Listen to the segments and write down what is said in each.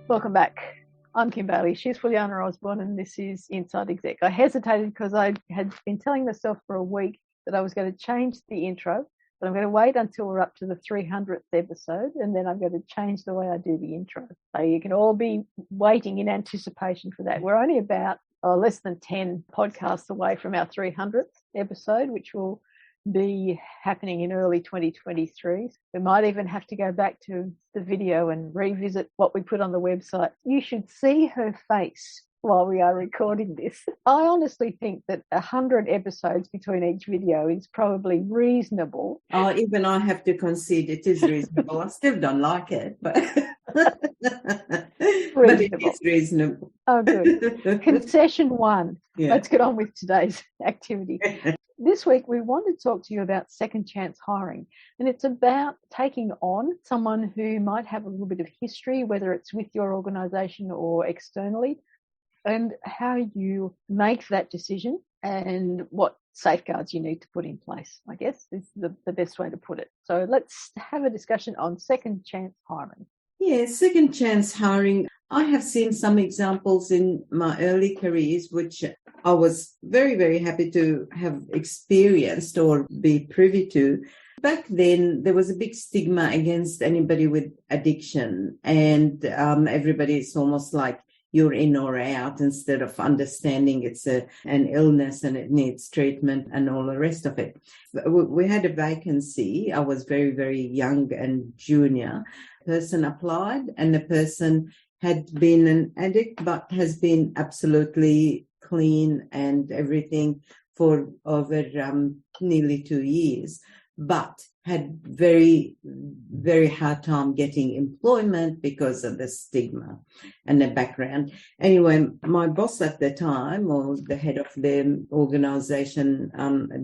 Welcome back. I'm Kim Bailey. She's Fulyana Osborne, and this is Inside Exec. I hesitated because I had been telling myself for a week that I was going to change the intro, but I'm going to wait until we're up to the 300th episode, and then I'm going to change the way I do the intro. So you can all be waiting in anticipation for that. We're only about less than 10 podcasts away from our 300th episode, which will be happening in early 2023. We might even have to go back to the video and revisit what we put on the website. You should see her face while we are recording this. I honestly think that 100 episodes between each video is probably reasonable. Oh, even I have to concede it is reasonable. I still don't like it, but it is reasonable. Oh, good. Concession one. Yeah. Let's get on with today's activity. This week, we want to talk to you about second chance hiring, and it's about taking on someone who might have a little bit of history, whether it's with your organisation or externally, and how you make that decision and what safeguards you need to put in place, I guess, is the best way to put it. So let's have a discussion on second chance hiring. Yeah, second chance hiring. I have seen some examples in my early careers, which I was very, very happy to have experienced or be privy to. Back then, there was a big stigma against anybody with addiction, and everybody is almost like you're in or out instead of understanding it's an illness and it needs treatment and all the rest of it. We had a vacancy. I was very, very young and junior. Person applied, and the person had been an addict but has been absolutely clean and everything for over nearly 2 years, but had very, very hard time getting employment because of the stigma and the background. Anyway, my boss at the time, or the head of the organization,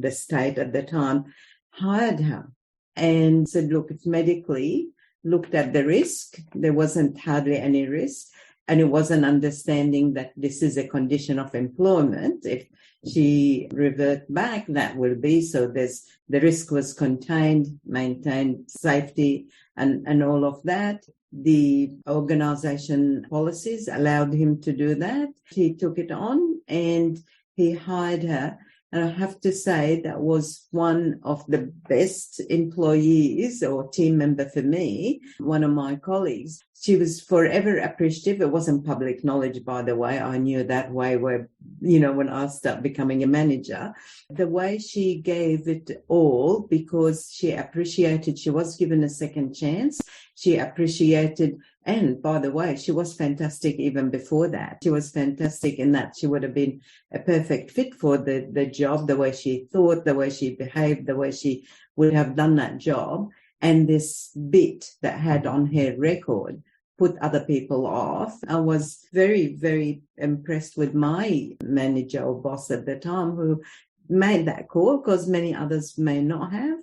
the state at the time, hired her and said, look, it's medically, looked at the risk. There wasn't hardly any risk. And it wasn't understanding that this is a condition of employment. If she revert back, that will be. So the risk was contained, maintained safety and all of that. The organization policies allowed him to do that. He took it on and he hired her. And I have to say that was one of the best employees or team member for me, one of my colleagues. She was forever appreciative. It wasn't public knowledge, by the way. I knew that way where, when I started becoming a manager, the way she gave it all, because she appreciated, she was given a second chance. She appreciated, and by the way, she was fantastic even before that. She was fantastic in that she would have been a perfect fit for the job, the way she thought, the way she behaved, the way she would have done that job. And this bit that had on her record put other people off. I was very, very impressed with my manager or boss at the time who made that call, because many others may not have.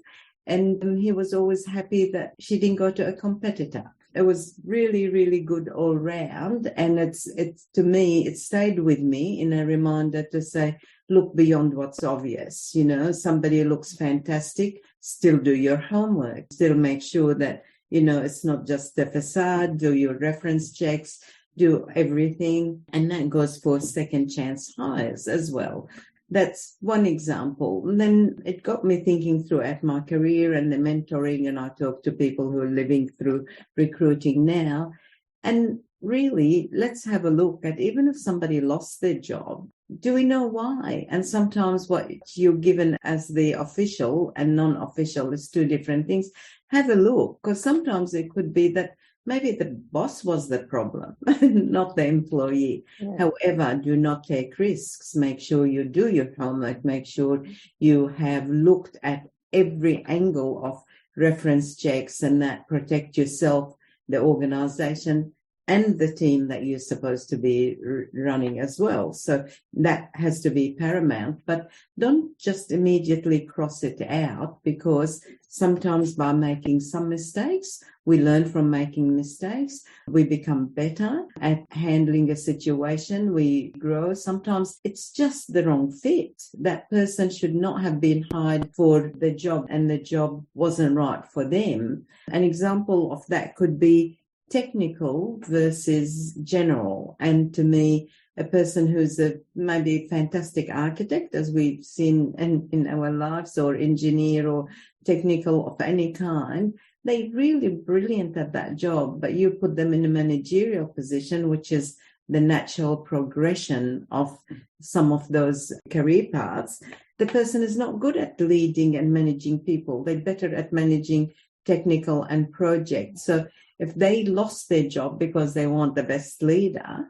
And he was always happy that she didn't go to a competitor. It was really, really good all round. And it's to me, it stayed with me in a reminder to say, look beyond what's obvious. Somebody looks fantastic, still do your homework, still make sure that, it's not just the facade, do your reference checks, do everything. And that goes for second chance hires as well. That's one example. And then it got me thinking throughout my career and the mentoring, and I talk to people who are living through recruiting now. And really, let's have a look at, even if somebody lost their job, do we know why? And sometimes what you're given as the official and non-official is two different things. Have a look, because sometimes it could be that maybe the boss was the problem, not the employee. Yeah. However, do not take risks. Make sure you do your homework. Make sure you have looked at every angle of reference checks and that protect yourself, the organization, and the team that you're supposed to be running as well. So that has to be paramount. But don't just immediately cross it out, because sometimes by making some mistakes, we learn from making mistakes. We become better at handling a situation. We grow. Sometimes it's just the wrong fit. That person should not have been hired for the job, and the job wasn't right for them. An example of that could be technical versus general. And to me, a person who's maybe a fantastic architect, as we've seen in our lives, or engineer or technical of any kind, they're really brilliant at that job, but you put them in a managerial position, which is the natural progression of some of those career paths. The person is not good at leading and managing people. They're better at managing technical and projects. So if they lost their job because they want the best leader,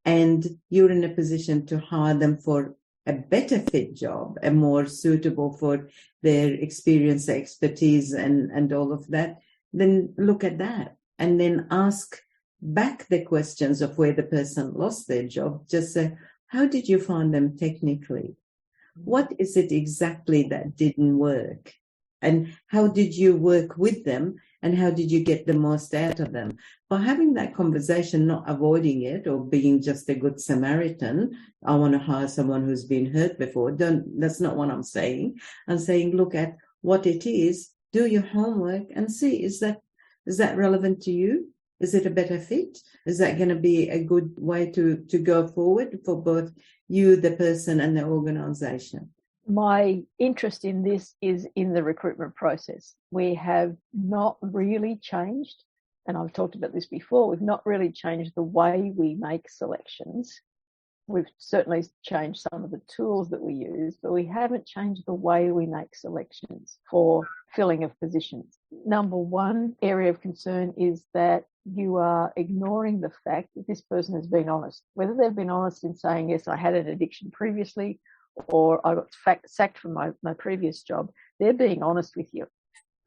and you're in a position to hire them for a better fit job, a more suitable for their experience, their expertise, and all of that, then look at that and then ask back the questions of where the person lost their job. Just say, how did you find them technically? What is it exactly that didn't work? And how did you work with them? And how did you get the most out of them? By having that conversation, not avoiding it or being just a good Samaritan, I want to hire someone who's been hurt before. That's not what I'm saying. I'm saying, look at what it is, do your homework and see, is that relevant to you? Is it a better fit? Is that going to be a good way to go forward for both you, the person, and the organization? My interest in this is in the recruitment process. We have not really changed, and I've talked about this before, we've not really changed the way we make selections. We've certainly changed some of the tools that we use, but we haven't changed the way we make selections for filling of positions. Number one area of concern is that you are ignoring the fact that this person has been honest. Whether they've been honest in saying, yes, I had an addiction previously, or I got sacked from my previous job, they're being honest with you.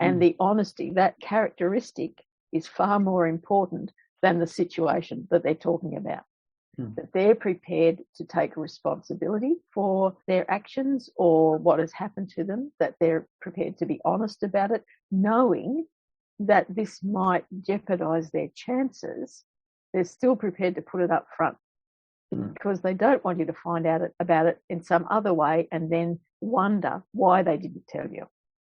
And the honesty, that characteristic, is far more important than the situation that they're talking about. That they're prepared to take responsibility for their actions or what has happened to them, that they're prepared to be honest about it, knowing that this might jeopardize their chances. They're still prepared to put it up front, because they don't want you to find out about it in some other way and then wonder why they didn't tell you,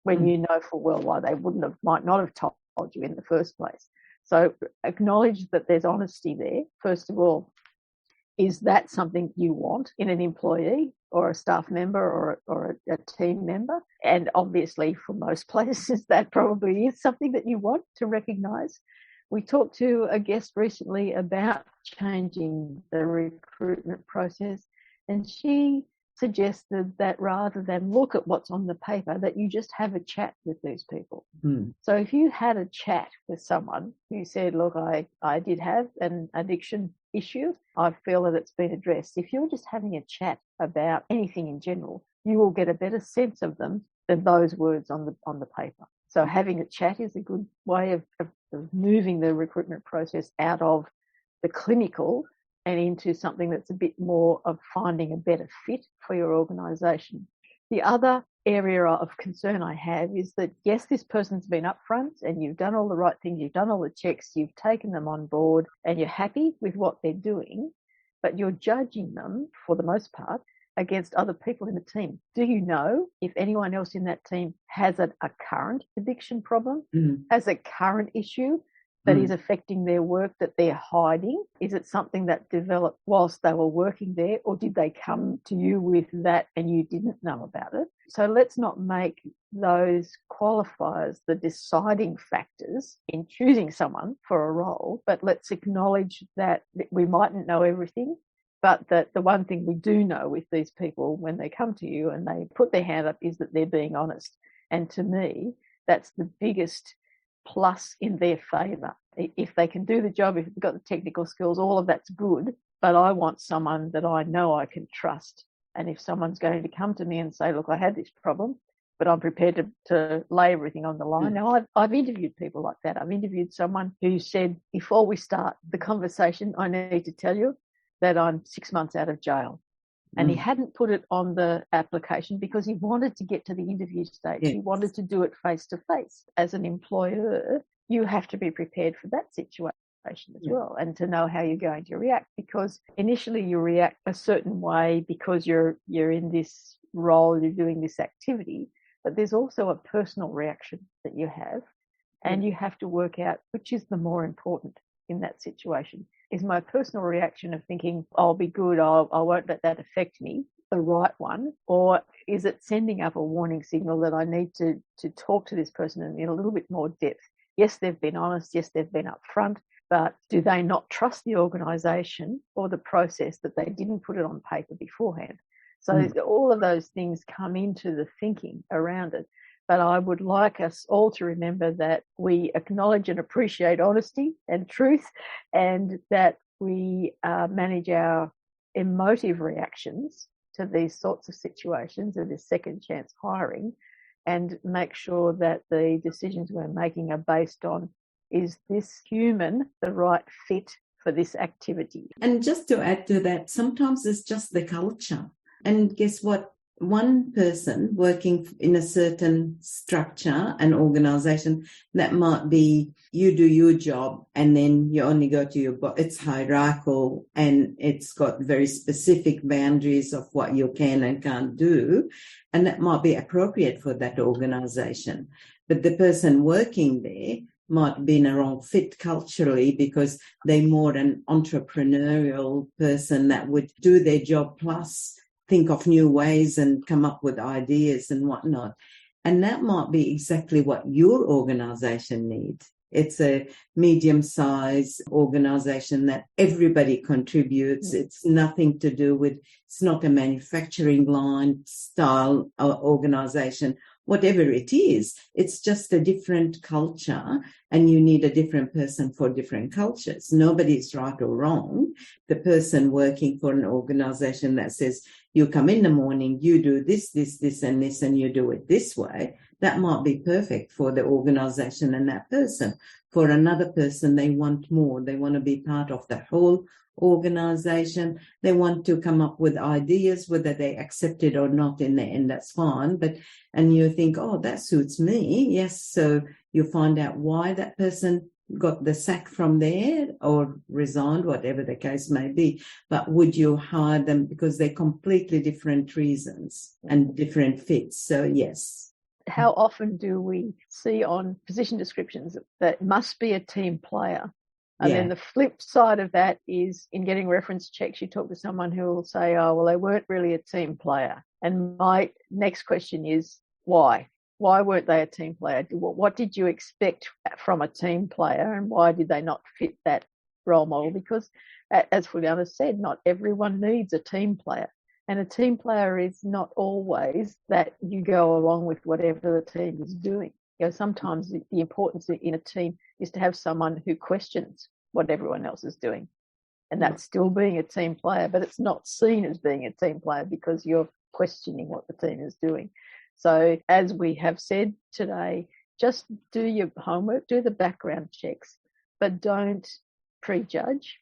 when you know full well why they might not have told you in the first place. So acknowledge that there's honesty there. First of all, is that something you want in an employee or a staff member or a team member? And obviously for most places that probably is something that you want to recognise. We talked to a guest recently about changing the recruitment process, and she suggested that rather than look at what's on the paper, that you just have a chat with these people. So if you had a chat with someone who said, look, I did have an addiction issue, I feel that it's been addressed. If you're just having a chat about anything in general, you will get a better sense of them than those words on the paper. So having a chat is a good way of moving the recruitment process out of the clinical and into something that's a bit more of finding a better fit for your organisation. The other area of concern I have is that, yes, this person's been upfront and you've done all the right things, you've done all the checks, you've taken them on board and you're happy with what they're doing, but you're judging them, for the most part, against other people in the team. Do you know if anyone else in that team has a current addiction problem, has a current issue that is affecting their work that they're hiding? Is it something that developed whilst they were working there, or did they come to you with that and you didn't know about it? So let's not make those qualifiers the deciding factors in choosing someone for a role, but let's acknowledge that we mightn't know everything, but that the one thing we do know with these people when they come to you and they put their hand up is that they're being honest. And to me, that's the biggest plus in their favour. If they can do the job, if they've got the technical skills, all of that's good, but I want someone that I know I can trust. And if someone's going to come to me and say, look, I had this problem, but I'm prepared to lay everything on the line. Now, I've interviewed people like that. I've interviewed someone who said, before we start the conversation, I need to tell you that I'm 6 months out of jail. And he hadn't put it on the application because he wanted to get to the interview stage. He wanted to do it face to face. As an employer, you have to be prepared for that situation as well, and to know how you're going to react, because initially you react a certain way because you're in this role, you're doing this activity, but there's also a personal reaction that you have, and you have to work out which is the more important. in that situation? Is my personal reaction of thinking, I'll be good, I won't let that affect me, the right one? Or is it sending up a warning signal that I need to talk to this person in a little bit more depth? Yes, they've been honest. Yes, they've been upfront. But do they not trust the organisation or the process that they didn't put it on paper beforehand? So all of those things come into the thinking around it. But I would like us all to remember that we acknowledge and appreciate honesty and truth, and that we manage our emotive reactions to these sorts of situations and this second chance hiring, and make sure that the decisions we're making are based on, is this human the right fit for this activity? And just to add to that, sometimes it's just the culture. And guess what? One person working in a certain structure and organization, that might be you do your job and then you only go to your boss. It's hierarchical and it's got very specific boundaries of what you can and can't do. And that might be appropriate for that organization. But the person working there might be in a wrong fit culturally because they're more an entrepreneurial person that would do their job plus think of new ways and come up with ideas and whatnot. And that might be exactly what your organization needs. It's a medium-sized organization that everybody contributes. It's nothing to do with, it's not a manufacturing line style organization. Whatever it is, it's just a different culture and you need a different person for different cultures. Nobody's right or wrong. The person working for an organization that says, you come in the morning, you do this, this, this, and this, and you do it this way, that might be perfect for the organization and that person. For another person, they want more. They want to be part of the whole organization. They want to come up with ideas, whether they accept it or not in the end, that's fine. And you think, oh, that suits me. Yes. So you find out why that person got the sack from there or resigned, whatever the case may be. But would you hire them because they're completely different reasons and different fits? So yes. How often do we see on position descriptions that must be a team player? And then the flip side of that is in getting reference checks, you talk to someone who will say, oh, well, they weren't really a team player. And my next question is, why? Why weren't they a team player? What did you expect from a team player, and why did they not fit that role model? Because, as Fulyana said, not everyone needs a team player. And a team player is not always that you go along with whatever the team is doing. You know, sometimes the importance in a team is to have someone who questions what everyone else is doing. And that's still being a team player, but it's not seen as being a team player because you're questioning what the team is doing. So as we have said today, just do your homework, do the background checks, but don't prejudge.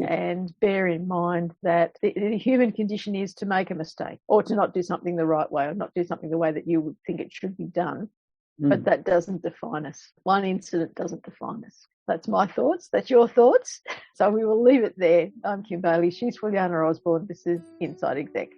And bear in mind that the human condition is to make a mistake or to not do something the right way or not do something the way that you would think it should be done. But that doesn't define us. One incident doesn't define us. That's my thoughts. That's your thoughts. So we will leave it there. I'm Kim Bailey. She's Fulyana Osborne. This is Inside Exec.